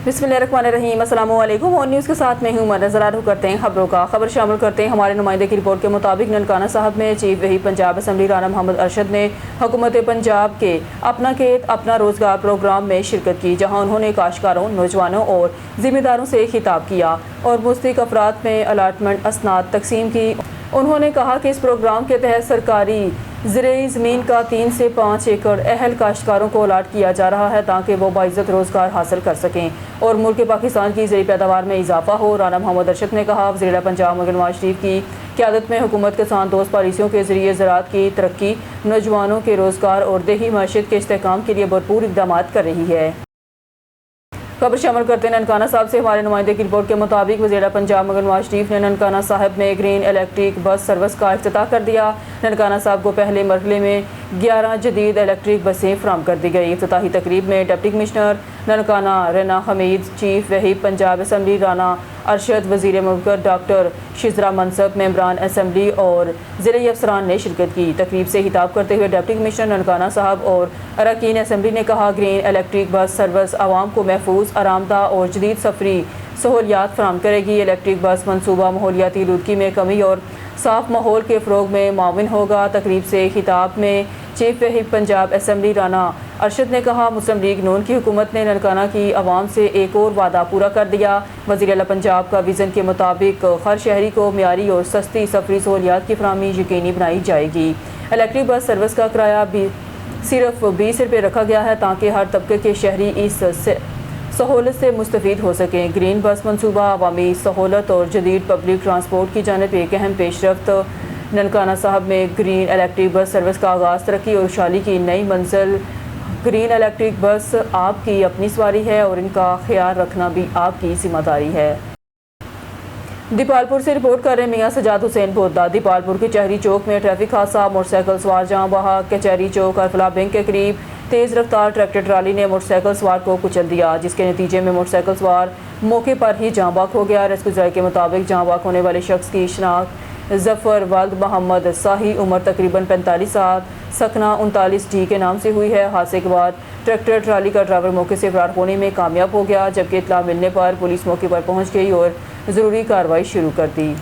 बिस्मिल्लाहिर्रहमानिर्रहीम। अस्सलाम वालेकुम। और न्यूज़ के साथ मैं हूँ नजर करते हैं खबरों का। खबर शामिल करते हैं हमारे नुमाइंदे की रिपोर्ट के मुताबिक ननकाना साहब में चीफ वही पंजाब असम्बली राना मोहम्मद अरशद ने हुकूमत पंजाब के अपना खेत अपना रोज़गार प्रोग्राम में शिरकत की, जहाँ उन्होंने काश्तकारों, नौजवानों और ज़िम्मेदारों से खिताब किया और मुस्तहिक़ अफराद में अलाटमेंट असनाद तकसीम की। उन्होंने कहा कि इस प्रोग्राम के तहत सरकारी ज़राई ज़मीन का 3 से 5 एकड़ अहल काश्तकारों को अलाट किया जा रहा है ताकि वो बाइज़्ज़त रोज़गार हासिल कर सकें और मुल्क पाकिस्तान की ज़राई पैदावार में इजाफा हो। राना मोहम्मद अरशद ने कहा, वज़ीर पंजाब नवाज शरीफ की क़यादत में हुकूमत किसान दोस्त पॉलिसियों के ज़रिए ज़राअत की तरक्की, नौजवानों के रोज़गार और देही मईशत के इस्तेहकाम के लिए भरपूर इक़दाम कर रही है। खबर शामिल करते हैं ननकाना साहब से। हमारे नुमाइंदे की रिपोर्ट के मुताबिक वज़ीर पंजाब नवाज शरीफ ने ननकाना साहब में ग्रीन इलेक्ट्रिक बस सर्विस का इफ्तिताह कर दिया। ननकाना साहब को पहले मरहले में 11 जदीद इलेक्ट्रिक बसें फराहम कर दी गई। इफ्तिताही तकरीब में deputy commissioner Nankana Rana Hamid, chief वही पंजाब असम्बली राना अरशद, वज़ीर मुमलिकत डॉक्टर शिजरा मनसब, मेंबरान असम्बली और ज़िले अफसरान ने शिरकत की। तकरीब से खिताब करते हुए डिप्टी कमिश्नर ननकाना साहब और अरकान असम्बली ने कहा, ग्रीन इलेक्ट्रिक बस सर्विस आवाम को महफूज, आरामदा और जदीद सफरी सहूलियात फराहम करेगी। इलेक्ट्रिक बस मनसूबा माहौलियाती आलूदगी में कमी और साफ माहौल के फ़रोग में माविन होगा। तकरीब से खिताब में chief whip Punjab assembly Rana Arshad ने कहा, मुस्लिम लीग नून की हुकूमत ने ननकाना की आवाम से एक और वादा पूरा कर दिया। वज़ीर आला पंजाब का विज़न के मुताबिक हर शहरी को मियारी और सस्ती सफरी सहूलियात की फराहमी यकीनी बनाई जाएगी। इलेक्ट्रिक बस सर्विस का किराया भी सिर्फ 20 रुपये रखा गया है ताकि हर तबके के शहरी इस सहूलत से मुस्तफ़ीद हो सकें। ग्रीन बस मनसूबा अवामी सहूलत और जदीद पब्लिक ट्रांसपोर्ट की जानिब एक अहम पेशरफ्त। ननकाना साहब में ग्रीन इलेक्ट्रिक बस सर्विस का आगाज़ तरक्की और खुशहाली की नई मंजिल। ग्रीन इलेक्ट्रिक बस आपकी अपनी सवारी है और इनका ख्याल रखना भी आपकी जिम्मेदारी है। दीपालपुर से रिपोर्ट कर रहे मियाँ सजाद हुसैन बोदा। दीपालपुर के चहरी चौक में ट्रैफिक हादसा, मोटरसाइकिल सवार जहाँ वहाँ कचहरी चौक अरफला बैंक के करीब तेज़ रफ्तार ट्रैक्टर ट्राली ने मोटरसाइकिल सवार को कुचल दिया, जिसके नतीजे में मोटरसाइकिल सवार मौके पर ही जाँ बाक हो गया। रेस्क्यू ज़राए के मुताबिक जाँ बाक होने वाले शख्स की शनाख्त जफ़र वल्द मोहम्मद साही, उम्र तकरीबन 45 साल, सकना 39D के नाम से हुई है। हादसे के बाद ट्रैक्टर ट्राली का ड्राइवर मौके से फरार होने में कामयाब हो गया, जबकि इत्तला मिलने पर पुलिस मौके पर पहुंच गई और ज़रूरी कार्रवाई शुरू कर दी।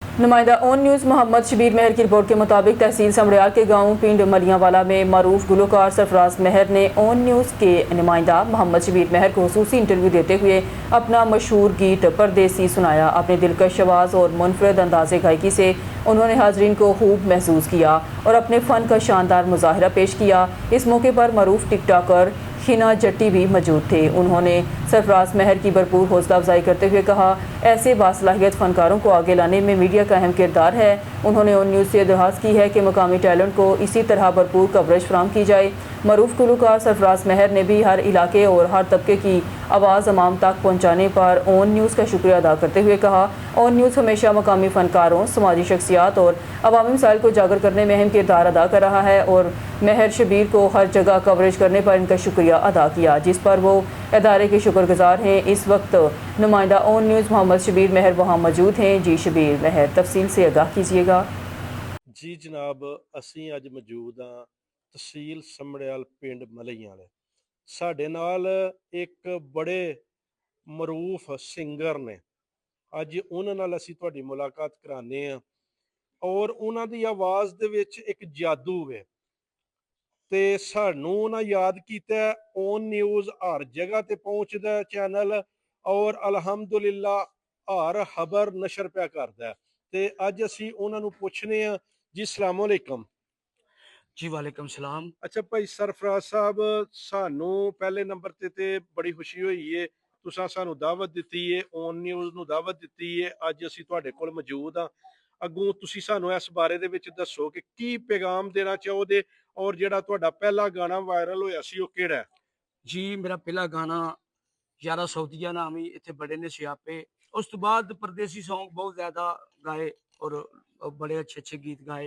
नुमाइंदा ऑन न्यूज़ मोहम्मद शबीर महर की रिपोर्ट के मुताबिक तहसील समड़ियाल के गांव पिंड मलियांवाला में मरूफ गुलकार सरफराज महर ने ऑन न्यूज़ के नुमाइंदा मोहम्मद शबीर महर को खुसूसी इंटरव्यू देते हुए अपना मशहूर गीत परदेसी सुनाया। अपने दिलकश आवाज़ और मुनफरद अंदाज़े गायकी से उन्होंने हाजरीन को खूब महसूस किया और अपने फ़न का शानदार मुजाहरा पेश किया। इस मौके पर मरूफ टिकटॉकर हिना जट्टी भी मौजूद थे। उन्होंने सरफराज महर की भरपूर हौसला अफजाई करते हुए कहा, ऐसे बासलाहियत फ़नकारों को आगे लाने में मीडिया का अहम किरदार है। उन्होंने ऑन न्यूज़ से दरख्वास्त की है कि मकामी टैलेंट को इसी तरह भरपूर कवरेज फराहम की जाए। मरूफ गुलकार सरफराज महर ने भी हर इलाके और हर तबके की आवाज़ अवाम तक पहुँचाने पर ऑन न्यूज़ का शुक्रिया अदा करते हुए कहा, ऑन न्यूज़ हमेशा मकामी फ़नकारों, समाजी शख्सियात और अवामी मसाइल को उजागर करने में अहम किरदार अदा कर रहा है और महर शबीर को हर जगह कवरेज करने पर इनका शुक्रिया अदा किया, जिस पर वो इदारे के शुक्रगुजार हैं। इस वक्त नुमाइंदा ऑन न्यूज़ मोहम्मद शबीर महर वहाँ मौजूद हैं। जी शबीर महर, तफसील से आगाह कीजिएगा। जी जनाब, ਅਸੀਂ ਅੱਜ ਮੌਜੂਦ ਹਾਂ ਤਹਿਸੀਲ ਸਮੜਿਆਲ ਪਿੰਡ ਮਲਈਆਂਵਾਲੇ। ਸਾਡੇ ਨਾਲ ਇੱਕ ਬੜੇ ਮਰੂਫ ਸਿੰਗਰ ਨੇ। ਅੱਜ ਉਹਨਾਂ ਨਾਲ ਅਸੀਂ ਤੁਹਾਡੀ ਮੁਲਾਕਾਤ ਕਰਾਉਂਦੇ ਹਾਂ ਔਰ ਉਹਨਾਂ ਦੀ ਆਵਾਜ਼ ਦੇ ਵਿੱਚ ਇੱਕ ਜਾਦੂ ਹੈ ਤੇ ਸਾਨੂੰ ਉਹਨਾਂ ਯਾਦ ਕੀਤਾ। ਔਨ ਨਿਊਜ਼ ਹਰ ਜਗ੍ਹਾ ਤੇ ਪਹੁੰਚਦਾ ਚੈਨਲ ਔਰ ਅਲਹਮਦੁਲਿਲਾ ਹਰ ਖਬਰ ਨਸ਼ਰ ਪਿਆ ਕਰਦਾ ਤੇ ਅੱਜ ਅਸੀਂ ਉਹਨਾਂ ਨੂੰ ਪੁੱਛਨੇ ਆ। ਜੀ ਸਲਾਮ ਅਲੈਕਮ। जी वालेकुम सलाम। ਅੱਛਾ ਭਾਈ ਸਰਫਰਾਜ਼ ਸਾਹਿਬ, ਸਾਨੂੰ ਪਹਿਲੇ ਨੰਬਰ ਤੇ ਬੜੀ ਖੁਸ਼ੀ ਹੋਈ ਏ ਤੁਸੀਂ ਸਾਨੂੰ ਦਾਵਤ ਦਿੱਤੀ ਏ, ਔਨ ਨਿਊਜ਼ ਨੂੰ ਦਾਵਤ ਦਿੱਤੀ ਏ। ਅੱਜ ਅਸੀਂ ਤੁਹਾਡੇ ਕੋਲ ਮੌਜੂਦ ਆ। ਅੱਗੋਂ ਤੁਸੀਂ ਸਾਨੂੰ ਇਸ ਬਾਰੇ ਦੇ ਵਿੱਚ ਦੱਸੋ ਕਿ ਕੀ ਪੈਗਾਮ ਦੇਣਾ ਚਾਹੋਗੇ ਔਰ ਜਿਹੜਾ ਤੁਹਾਡਾ ਪਹਿਲਾ ਗਾਣਾ ਵਾਇਰਲ ਹੋਇਆ ਸੀ ਉਹ ਕਿਹੜਾ ਹੈ? जी मेरा पहला गाना यारा सऊदिया नाम ही इतने बड़े ने सियापे। उस तो बाद परदेसी सॉन्ग बहुत ज़्यादा गाए और बड़े अच्छे अच्छे गीत गाए,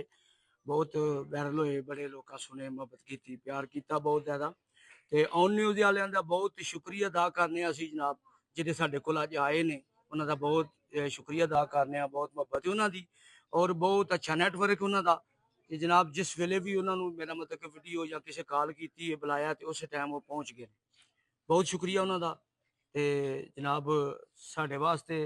बहुत वायरल होए, बड़े लोग सुने, मोहब्बत की, प्यार किया बहुत ज़्यादा। तो ऑन न्यूज़ वालों का बहुत शुक्रिया अदा करने असी जनाब, जिहड़े साडे कोल अज आए ने उन्हां दा बहुत शुक्रिया अदा करने, बहुत मोहब्बत है उन्हां दी और बहुत अच्छा नैटवर्क उन्हां दा कि जनाब जिस वेले भी उन्होंने मेरा मतलब कि वीडियो या किसी कॉल की बुलाया तो उस टाइम वो पहुँच गए। बहुत शुक्रिया उन्हों का। ਤੇ ਜਨਾਬ ਸਾਡੇ ਵਾਸਤੇ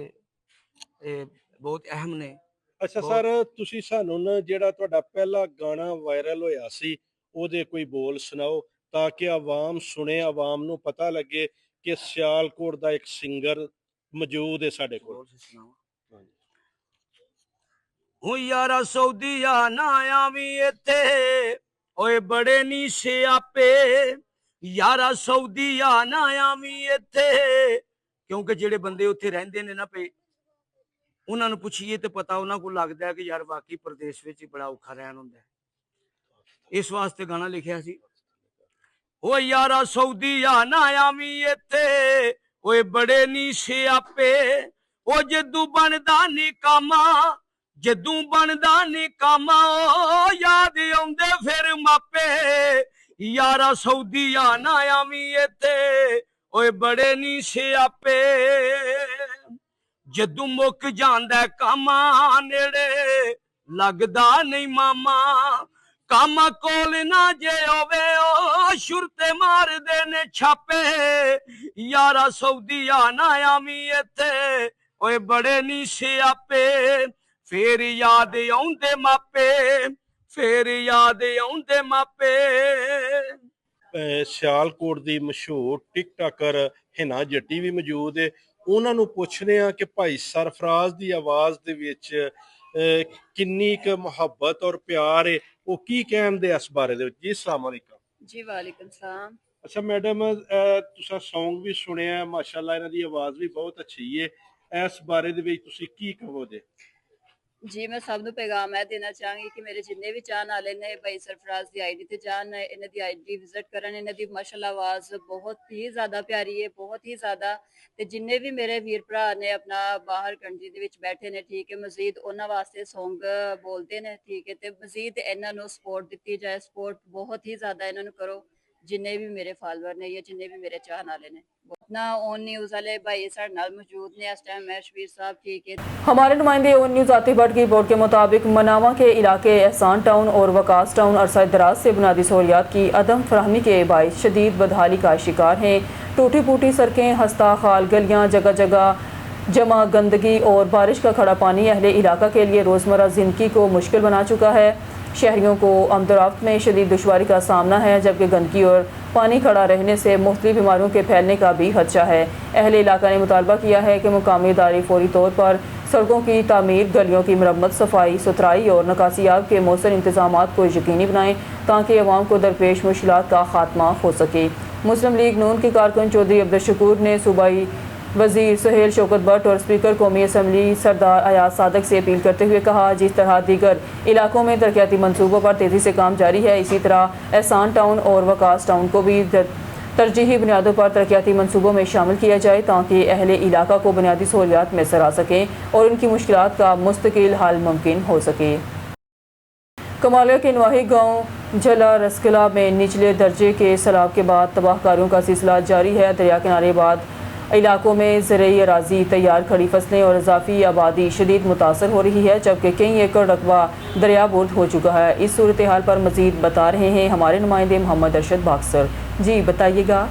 ਇਹ ਬਹੁਤ ਅਹਿਮ ਨੇ। ਅੱਛਾ ਬਹੁਤ ਸਰ, ਤੁਸੀਂ ਸਾਨੂੰ ਨਾ ਜਿਹੜਾ ਤੁਹਾਡਾ ਪਹਿਲਾ ਗਾਣਾ ਵਾਇਰਲ ਹੋਇਆ ਸੀ ਉਹਦੇ ਕੋਈ ਬੋਲ ਸੁਣਾਓ, ਤਾਂ ਕਿ ਆਵਾਮ ਸੁਣੇ, ਆਵਾਮ ਨੂੰ ਪਤਾ ਲੱਗੇ ਕਿ ਸਿਆਲਕੋਟ ਦਾ ਇੱਕ ਸਿੰਗਰ ਮੌਜੂਦ ਹੈ ਸਾਡੇ ਕੋਲ। ਬੋਲ ਸੁਣਾਵਾਂ। ਓ ਯਾਰਾ ਸਊਦੀਆ ਨਾ ਆਵੀਂ ਇੱਥੇ, ਓਏ ਬੜੇ ਨੀ ਸਿਆਪੇ, ਯਾਰਾ ਸਊਦੀਆ ਨਾ ਆਵੀਂ ਇੱਥੇ। ਕਿਉਂਕਿ ਜਿਹੜੇ ਬੰਦੇ ਉੱਥੇ ਰਹਿੰਦੇ ਨੇ ਨਾ ਪਏ, ਉਹਨਾਂ ਨੂੰ ਪੁੱਛੀਏ ਤੇ ਪਤਾ ਉਹਨਾਂ ਕੋਲ ਲੱਗਦਾ ਹੈ ਕਿ ਯਾਰ ਵਾਕਈ ਪ੍ਰਦੇਸ਼ ਵਿੱਚ ਹੀ ਬੜਾ ਔਖਾ ਰਹਿਣ ਹੁੰਦਾ ਹੈ। ਇਸ ਵਾਸਤੇ ਗਾਣਾ ਲਿਖਿਆ ਸੀ। ਓ ਯਾਰਾ ਸਊਦੀਆ ਨਾ ਆਵੀਂ ਇੱਥੇ, ਓਏ ਬੜੇ ਨੀ ਸਿਆਪੇ, ਓ ਜੱਦੂ ਬਣਦਾ ਨੀ ਕਾਮਾ, ਜੱਦੂ ਬਣਦਾ ਨੀ ਕਾਮਾ, ਓ ਯਾਦ ਆਉਂਦੇ ਫਿਰ ਮਾਪੇ, ਯਾਰਾ ਸਊਦੀਆ ਨਾ ਆਵੀਂ ਇੱਥੇ, ਓਏ ਬੜੇ ਨੀ ਸਿਆਪੇ। ਜੱਦੂ ਮੁੱਕ ਜਾਂਦਾ ਕਾਮਾ, ਨੇੜੇ ਲੱਗਦਾ ਨਹੀਂ ਮਾਮਾ, ਕਾਮਾ ਕੋਲ ਨਾ ਜੇ ਹੋਵੇ ਓ ਸ਼ੁਰਤੇ ਮਾਰਦੇ ਨੇ ਛਾਪੇ, ਯਾਰਾ ਸਊਦੀਆ ਨਾ ਆਵੀਂ ਇੱਥੇ, ਓਏ ਬੜੇ ਨੀ ਸਿਆਪੇ। ਫੇਰ ਯਾਦ ਆਉਂਦੇ ਮਾਪੇ, ਫੇਰ ਯਾਦ ਆਉਂਦੇ ਮਾਪੇ। ਸਿਆਲਕੋਟ ਦੀ ਮਸ਼ਹੂਰ ਟਿਕਟਾਕਰ ਹਿਨਾ ਜੱਟੀ ਵੀ ਮੌਜੂਦ ਹੈ। ਉਹਨਾਂ ਨੂੰ ਪੁੱਛਦੇ ਆ ਕਿ ਭਾਈ ਸਰਫਰਾਜ਼ ਦੀ ਆਵਾਜ਼ ਦੇ ਵਿੱਚ ਕਿੰਨੀ ਕੁ ਮੁਹੱਬਤ ਔਰ ਪਿਆਰ ਹੈ, ਉਹ ਕੀ ਕਹਿੰਦੇ ਇਸ ਬਾਰੇ ਦੇ ਵਿੱਚ। ਜੀ ਅਸਲਾਮ ਅਲੈਕੁਮ। ਜੀ ਵਾਲੇकुम सलाम। ਅੱਛਾ ਮੈਡਮ, ਤੁਸੀਂ ਸੌਂਗ ਵੀ ਸੁਣਿਆ, ਮਾਸ਼ਾਅੱਲਾ ਇਹਨਾਂ ਦੀ ਆਵਾਜ਼ ਵੀ ਬਹੁਤ ਅੱਛੀ ਹੈ, ਇਸ ਬਾਰੇ ਦੇ ਵਿੱਚ ਤੁਸੀਂ ਕੀ ਕਹੋਗੇ। ਜੀ ਮੈਂ ਸਭ ਨੂੰ ਪੈਗਾਮ ਇਹ ਦੇਣਾ ਚਾਹਾਂਗੀ ਕਿ ਮੇਰੇ ਜਿੰਨੇ ਵੀ ਚਾਹਣ ਵਾਲੇ ਨੇ ਭਾਈ ਸਰਫਰਾਜ਼ ਦੀ ਆਈਡੀ ਤੇ ਜਾਣ, ਇਹਨਾਂ ਦੀ ਆਈਡੀ ਵਿਜ਼ਿਟ ਕਰਨ। ਇਹਨਾਂ ਦੀ ਮਾਸ਼ਾਅੱਲਾ ਆਵਾਜ਼ ਬਹੁਤ ਹੀ ਜ਼ਿਆਦਾ ਪਿਆਰੀ ਹੈ, ਬਹੁਤ ਹੀ ਜ਼ਿਆਦਾ। ਤੇ ਜਿੰਨੇ ਵੀ ਮੇਰੇ ਵੀਰ ਭਰਾ ਨੇ ਆਪਣਾ ਬਾਹਰ ਕੰਟਰੀ ਦੇ ਵਿੱਚ ਬੈਠੇ ਨੇ, ਠੀਕ ਹੈ, ਮਜ਼ੀਦ ਉਹਨਾਂ ਵਾਸਤੇ ਸੌਂਗ ਬੋਲਦੇ ਨੇ, ਠੀਕ ਹੈ, ਤੇ ਮਜ਼ੀਦ ਇਹਨਾਂ ਨੂੰ ਸਪੋਰਟ ਦਿੱਤੀ ਜਾਏ। ਸਪੋਰਟ ਬਹੁਤ ਹੀ ਜ਼ਿਆਦਾ ਇਹਨਾਂ ਨੂੰ ਕਰੋ, ਜਿੰਨੇ ਵੀ ਮੇਰੇ ਫਾਲੋਅਰ ਨੇ ਜਾਂ ਜਿੰਨੇ भी मेरे चाहने वाले ने। ना ऑन न्यूज़ वाले भाई साढ़े नाल मौजूद ने इस टाइम, मैं शबीर साहब, ठीक है। हमारे नुमाइंदे ऑन न्यूज़ आतिफ भट्ट की रिपोर्ट के मुताबिक मनावा के इलाके एहसान टाउन और वकास टाउन अरसा दराज से बुनियादी सहूलियात की अदम फराहमी के बायस शदीद बदहाली का शिकार हैं। टूटी फूटी सड़कें, हस्ता खाल गलियाँ, जगह जगह जमा गंदगी और बारिश का खड़ा पानी अहले इलाका के लिए रोज़मर्रा ज़िंदगी को मुश्किल बना चुका है। शहरियों को आमदोरफ्त में शदीद दुश्वारी का सामना है, जबकि गंदगी और पानी खड़ा रहने से मुख्तलिफ बीमारियों के फैलने का भी खदशा है। अहले इलाका ने मुतालबा किया है कि मुकामी इदारे फौरी तौर पर सड़कों की तामीर, गलियों की मरम्मत, सफाई सुथराई और निकासियाब के मौसर इंतजाम को यकीनी बनाएं, ताकि अवाम को दरपेश मुश्किलात का खात्मा हो सके। मुस्लिम लीग नून के कारकुन चौधरी अब्दुल ने सूबाई वजीर सुहेल शौकत भट्ट और स्पीकर कौमी असम्बली सरदार अयाज सादक से अपील करते हुए कहा, जिस तरह दीगर इलाकों में तरक्याती मनसूबों पर तेज़ी से काम जारी है, इसी तरह एहसान टाउन और वकास टाउन को भी तरजीही बुनियादों पर तरक्याती मनसूबों में शामिल किया जाए, ताकि अहले इलाका को बुनियादी सहूलियात मैसर आ सकें और उनकी मुश्किलात का मुस्तकिल हल मुमकिन हो सके। कमालिया के नवाही गांव जला रसकला में निचले दर्जे के सैलाब के बाद तबाहकारियों का सिलसिला जारी है। दरिया किनारे बाद इलाकों में ज़रूरी अराजी, तैयार खड़ी फसलें और इजाफी आबादी शदीद मुतासर हो रही है, जबकि कई एकड़ रकबा दरिया बुर्द हो चुका है। इस सूरत हाल पर मज़ीद बता रहे हैं हमारे नुमाइंदे मोहम्मद अरशद बाक्सर। जी बताइएगा।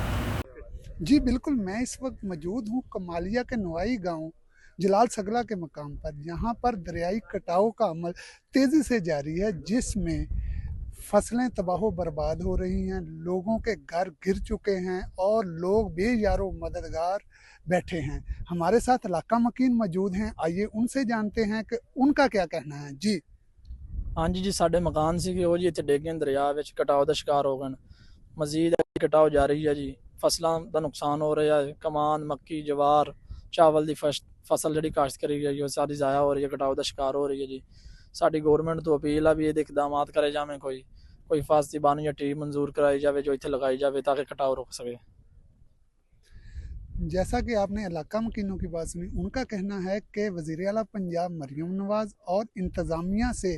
जी बिल्कुल, मैं इस वक्त मौजूद हूँ कमालिया के नवाई गांव जलाल सगला के मकाम पर। यहाँ पर दरियाई कटाव का अमल तेज़ी से जारी है, जिसमें फसलें तबाह बर्बाद हो रही हैं, लोगों के घर गिर चुके हैं और लोग बेयारो मददगार बैठे हैं। हमारे साथ इलाका मकीन मौजूद हैं, आइए उनसे जानते हैं कि उनका क्या कहना है। जी हाँ जी, ਸਾਡੇ ਮਕਾਨ ਸੀਗੇ ਉਹ ਜੀ ਇੱਥੇ ਡਿੱਗ ਗਏ ਦਰਿਆ ਵਿੱਚ, ਕਟਾਓ ਦਾ ਸ਼ਿਕਾਰ ਹੋ ਗਏ। ਮਜ਼ੀਦ ਕਟਾਓ ਜਾਰੀ ਹੈ ਜੀ, ਫਸਲਾਂ ਦਾ ਨੁਕਸਾਨ ਹੋ ਰਿਹਾ ਹੈ। ਕਮਾਨ, ਮੱਕੀ, ਜਵਾਰ, ਚਾਵਲ ਦੀ ਫਸਲ ਜਿਹੜੀ ਕਾਸ਼ਤ ਕਰੀ ਗਈ ਉਹ ਸਾਰੀ ਜ਼ਾਇਆ ਹੋ ਰਹੀ ਹੈ, ਕਟਾਓ ਦਾ ਸ਼ਿਕਾਰ ਹੋ ਰਹੀ ਹੈ ਜੀ। ਸਾਡੀ ਗਵਰਨਮੈਂਟ ਤੋਂ ਅਪੀਲ ਆ ਵੀ ਇਹਦੇ ਇਕਦਾਮਾਤ ਕਰੇ ਜਾਵੇਂ, कोई फासती बानी या टी मंजूर कराई जाए जो इत्थे लगाई जाए ताकि कटाव रुक सके। जैसा कि आपने इलाका मकीनों की बात सुनी, उनका कहना है कि वज़ीर आला पंजाब मरियम नवाज और इंतज़ामिया से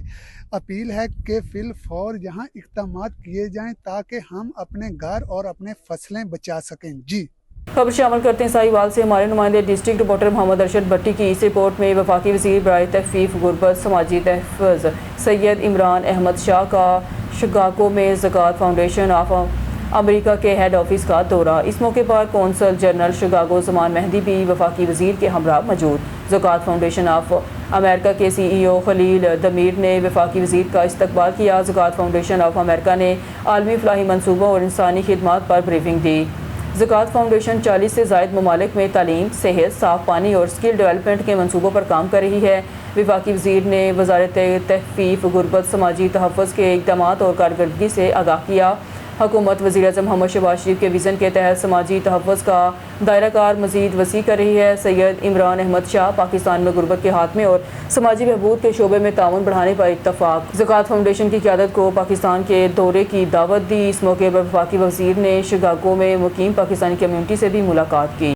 अपील है कि फिल फौर यहाँ इक़दामात किए जाएं ताकि हम अपने घर और अपने फसलें बचा सकें। जी खबर शामिल करते हैं साहिवाल से हमारे नुमाइंदे डिस्ट्रिक्ट रिपोर्टर मोहम्मद अरशद भट्टी की इस रिपोर्ट में वफाकी वज़ीर बराए तहफ़ीफ़ गुरबत समाजी तहफ़्फ़ुज़ सैयद इमरान अहमद शाह का शिकागो में ज़कात फाउंडेशन ऑफ امریکہ کے ہیڈ آفس کا دورہ۔ اس موقع پر کونسل جنرل شکاگو زمان مہدی بھی وفاقی وزیر کے ہمراہ موجود۔ زکوٰۃ فاؤنڈیشن آف امریکہ کے CEO خلیل دمیر نے وفاقی وزیر کا استقبال کیا۔ زکوٰۃ فاؤنڈیشن آف امریکہ نے عالمی فلاحی منصوبوں اور انسانی خدمات پر بریفنگ دی۔ زکوٰۃ فاؤنڈیشن 40 سے زائد ممالک میں تعلیم، صحت، صاف پانی اور اسکل ڈیولپمنٹ کے منصوبوں پر کام کر رہی ہے۔ وفاقی وزیر نے وزارت تخفیف غربت، سماجی تحفظ کے اقدامات اور کارکردگی سے آگاہ کیا۔ حکومت وزیر اعظم محمد شہباز شریف کے وژن کے تحت سماجی تحفظ کا دائرہ کار مزید وسیع کر رہی ہے۔ سید عمران احمد شاہ پاکستان میں غربت کے خاتمے اور سماجی بہبود کے شعبے میں تعاون بڑھانے پر اتفاق۔ زکوٰۃ فاؤنڈیشن کی قیادت کو پاکستان کے دورے کی دعوت دی۔ اس موقع پر وفاقی وزیر نے شکاگو میں مقیم پاکستانی کمیونٹی سے بھی ملاقات کی۔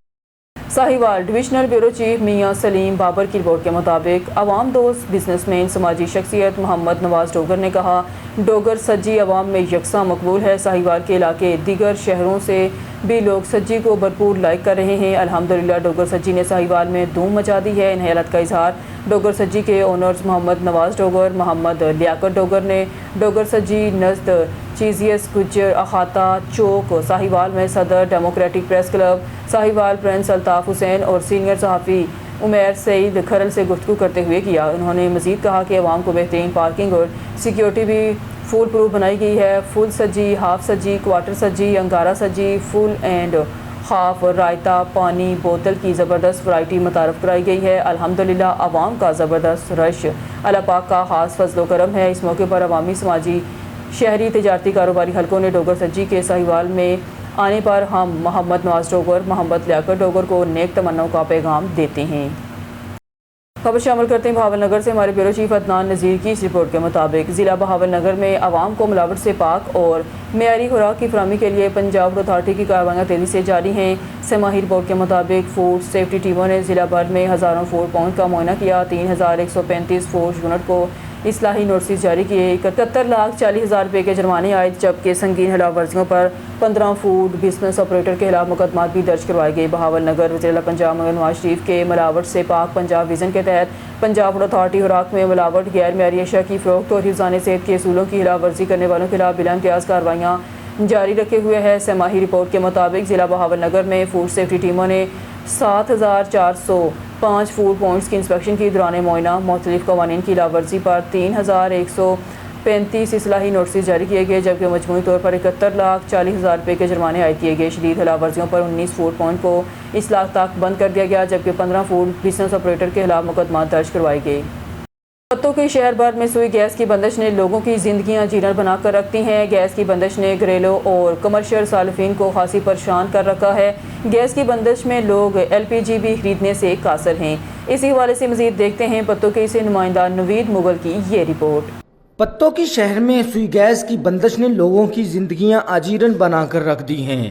ساہیوال ڈویژنل بیورو چیف میاں سلیم بابر کی رپورٹ کے مطابق عوام دوست بزنس مین سماجی شخصیت محمد نواز ڈوگر نے کہا، ڈوگر سجی عوام میں یکساں مقبول ہے۔ ساہیوال کے علاقے دیگر شہروں سے بھی لوگ سجی کو بھرپور لائک کر رہے ہیں۔ الحمدللہ ڈوگر سجی نے ساہیوال میں دھوم مچا دی ہے۔ ان حیرت کا اظہار ڈوگر سجی کے اونرز محمد نواز ڈوگر، محمد لیاقت ڈوگر نے ڈوگر سجی نزد چیزیس گجر احاطہ چوک ساہیوال میں صدر democratic press club Sahiwal prince Altaf Hussain اور سینئر صحافی عمیر سعید کھرل سے گفتگو کرتے ہوئے کیا۔ انہوں نے مزید کہا کہ عوام کو بہترین پارکنگ اور سیکیورٹی بھی فول پروف بنائی گئی ہے۔ فل سجی، ہاف سجی، کوارٹر سجی، انگارہ سجی، فل اینڈ ہاف، رائتہ، پانی بوتل کی زبردست ورائٹی متعارف کرائی گئی ہے۔ الحمدللہ عوام کا زبردست رش اللہ پاک کا خاص فضل و کرم ہے۔ اس موقع پر عوامی، سماجی، شہری، تجارتی، کاروباری حلقوں نے ڈوگر سجی کے ساہیوال میں آنے پر ہم محمد نواز ڈوگر، محمد لیاقت ڈوگر کو نیک تمناؤں کا پیغام دیتے ہیں۔ خبر شامل کرتے ہیں بہاول نگر سے۔ ہمارے بیورو چیف عدنان نذیر کی اس رپورٹ کے مطابق ضلع بہاول نگر میں عوام کو ملاوٹ سے پاک اور معیاری خوراک کی فراہمی کے لیے پنجاب فوڈ اتھارٹی کی کارروائیاں تیزی سے جاری ہیں۔ سماحی رپورٹ کے مطابق فوڈ سیفٹی ٹیموں نے ضلع بھر میں ہزاروں فوڈ پوائنٹ کا معائنہ کیا۔ 3135 فوڈ یونٹ کو اصلاحی نوٹسز جاری کیے۔ 71,40,000 روپے کے جرمانے آئے، جبکہ سنگین خلاف ورزیوں پر 15 فوڈ بزنس آپریٹر کے خلاف مقدمات بھی درج کروائے گئے۔ بہاول نگر وزیر اعلیٰ پنجاب مگر نواز شریف کے ملاوٹ سے پاک پنجاب ویژن کے تحت پنجاب فوڈ اتھارٹی خوراک میں ملاوٹ، غیر معیاری اشیاء کی فروخت اور حفظان صحت کے اصولوں کی خلاف ورزی کرنے والوں کے خلاف بلا امتیاز کارروائیاں جاری رکھے ہوئے ہے۔ سماحی رپورٹ کے مطابق ضلع بہاول نگر میں فوڈ سیفٹی ٹیموں نے 7,405 فوڈ پوائنٹس کی انسپیکشن کی۔ دوران معائنہ مختلف قوانین کی خلاف ورزی پر 3,135 اصلاحی نوٹسز جاری کیے گئے، جبکہ مجموعی طور پر 71,40,000 روپے کے جرمانے عائد کیے گئے۔ شدید خلاف ورزیوں پر 19 فوڈ پوائنٹ کو اصلاح تک بند کر دیا گیا، جبکہ 15 فوڈ بزنس آپریٹر کے خلاف مقدمات درج کروائے گئے۔ پتوں کے شہر بھر میں سوئی گیس کی بندش نے لوگوں کی زندگیاں جیرن بنا کر رکھتی ہیں۔ گیس کی بندش نے گھریلو اور کمرشل صارفین کو خاصی پریشان کر رکھا ہے۔ گیس کی بندش میں لوگ LPG بھی خریدنے سے قاصر ہیں۔ اسی حوالے سے مزید دیکھتے ہیں پتوں کے سے نمائندہ نوید مغل کی یہ رپورٹ۔ پتوں کے شہر میں سوئی گیس کی بندش نے لوگوں کی زندگیاں اجیرن بنا کر رکھ دی ہیں۔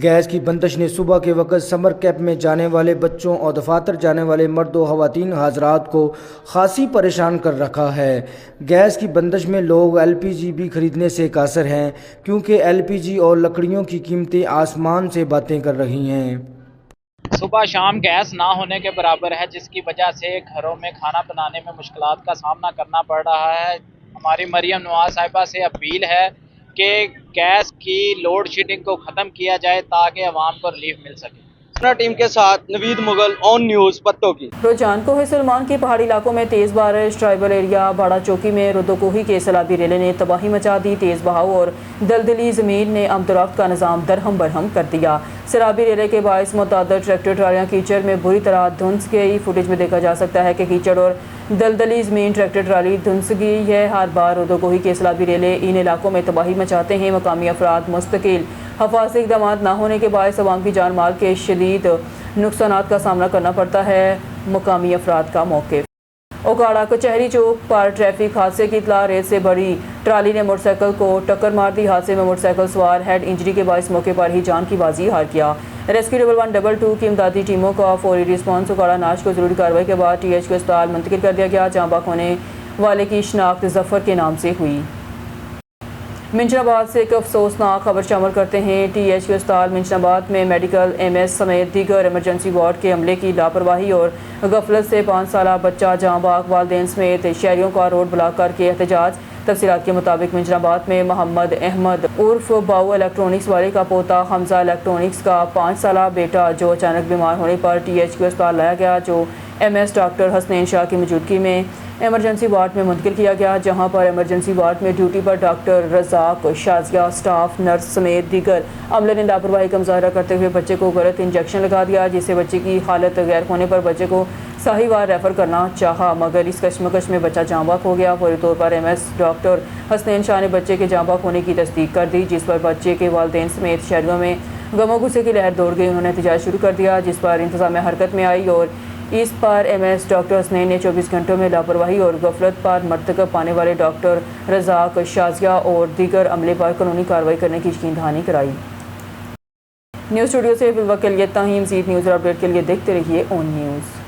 گیس کی بندش نے صبح کے وقت سمر کیمپ میں جانے والے بچوں اور دفاتر جانے والے مرد و خواتین حضرات کو خاصی پریشان کر رکھا ہے۔ گیس کی بندش میں لوگ LPG بھی خریدنے سے قاصر ہیں، کیونکہ LPG اور لکڑیوں کی قیمتیں آسمان سے باتیں کر رہی ہیں۔ صبح شام گیس نہ ہونے کے برابر ہے، جس کی وجہ سے گھروں میں کھانا بنانے میں مشکلات کا سامنا کرنا پڑ رہا ہے۔ ہماری مریم نواز صاحبہ سے اپیل ہے کہ گیس کی لوڈ شیڈنگ کو ختم کیا جائے تاکہ عوام کو ریلیف مل سکے۔ ٹیم کے ساتھ نوید مغل، آن نیوز پتوں کی۔ رجحان کوہ سلمان کے پہاڑی علاقوں میں تیز بارش، ٹرائبل ایریا باڑا چوکی میں ردو کوہی کے سیلابی ریلے نے تباہی مچا دی۔ تیز بہاؤ اور دلدلی زمین نے آمد و رفت کا نظام درہم برہم کر دیا۔ سیلابی ریلے کے باعث متعدد ٹریکٹر ٹرالیاں کیچڑ میں بری طرح دھنس گئی۔ فوٹیج میں دیکھا جا سکتا ہے کہ کیچڑ اور دلدلی زمین ٹریکٹر ٹرالی دھنس گئی ہے۔ ہر بار ردو کوہی کے سیلابی ریلے ان علاقوں میں تباہی مچاتے ہیں۔ مقامی افراد مستقل حفاظتی اقدامات نہ ہونے کے باعث عوام کی جان مال کے شدید نقصانات کا سامنا کرنا پڑتا ہے۔ مقامی افراد کا موقف۔ اوکاڑا کچہری چوک پر ٹریفک حادثے کی اطلاع، ریت سے بڑی ٹرالی نے موٹر سائیکل کو ٹکر مار دی۔ حادثے میں موٹر سائیکل سوار ہیڈ انجری کے باعث موقع پر ہی جان کی بازی ہار کیا۔ ریسکیو 112 کی امدادی ٹیموں کا فوری رسپانس۔ اوکاڑا ناش کو ضروری کارروائی کے بعد TH کو اسپتال منتقل کر دیا گیا، جہاں باک ہونے والے کی شناخت ظفر کے نام سے ہوئی۔ منشن آباد سے ایک افسوسناک خبر شامل کرتے ہیں۔ TH کے اسپتال منشن آباد میں میڈیکل MS سمیت دیگر ایمرجنسی وارڈ کے عملے کی لاپرواہی اور غفلت سے 5 سالہ بچہ جاں بحق، والدین سمیت شہریوں کا روڈ بلاک کر کے احتجاج۔ तफसीलात के मुताबिक मिंजराबाद में मोहम्मद अहमद उर्फ बाऊ इलेक्ट्रॉनिक्स वाले का पोता हमजा इलेक्ट्रॉनिक्स का 5 साला बेटा जो अचानक बीमार होने पर THQ अस्पताल लाया गया, जो MS डॉक्टर हसनैन शाह की मौजूदगी में एमरजेंसी वार्ड में मुंतकिल किया गया, जहां पर एमरजेंसी वार्ड में ड्यूटी पर doctor Razzaq, Shazia, staff, nurse समेत दीगर अमले ने लापरवाही का मुजाहरा करते हुए बच्चे को गलत इंजेक्शन लगा दिया, जिससे बच्चे की हालत गैर होने पर बच्चे को साहिवाल रेफर करना चाहा, मगर इस कशमकश में बच्चा जाँ बहक हो गया। फौरी तौर पर MS डॉक्टर हसनैन शाह ने बच्चे के जाँ बहक होने की तस्दीक कर दी, जिस पर बच्चे के वालिदैन समेत शहरियों में गमो गुस्से की लहर दौड़ गई। उन्होंने एहतजाज शुरू कर दिया, जिस पर इंतजामिया हरकत में आई और इस पर MS डॉक्टर हसनैन ने 24 घंटों में लापरवाही और गफलत पर मरतकब पाने वाले डॉक्टर रज़ाक, शाजिया और दीगर अमले पर कानूनी कार्रवाई करने की यकीन दहानी कराई। न्यूज़ स्टूडियो से फिलहाल के लिए इतना ही। मज़ीद न्यूज़ और अपडेट के लिए देखते रहिए ऑन न्यूज़।